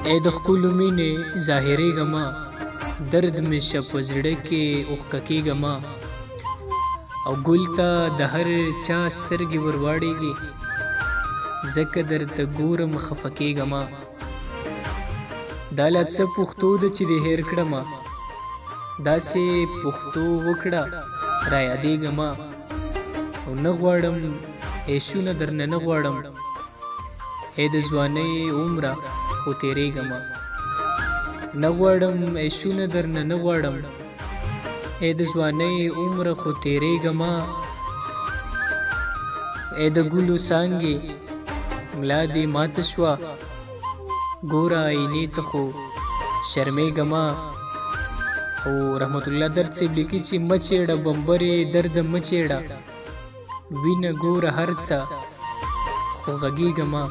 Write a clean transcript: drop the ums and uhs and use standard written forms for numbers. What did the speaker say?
ای د ښکلو مینې ظاهرېږمه، درد مې شه په زړه کې اوښکه کېږمه، او ګل ته د هر چا سترګې ورواړېږي، ځکه درته ګورم خفه کېږمه. دا لا څه پښتو ده چې دې هېر کړمه، داسې پښتو وکړه را یادېږمه، او نه غواړم عیشونه درنه نه غواړم، ای د ځوانۍ عمره خو تېرېږمه. نه غواړم عیشونه درنه نه غواړم، ای د ځوانۍ عمره خو تېرېږمه. ای د ګلو څانګې ملا دې ماته شوه، ګوره آینې ته خو شرمېږمه. او رحمت الله درد صاحب لیکي چې مه چېړه بمبرې درده مه چېړه، وینه ګوره هر څه خو غږېږمه.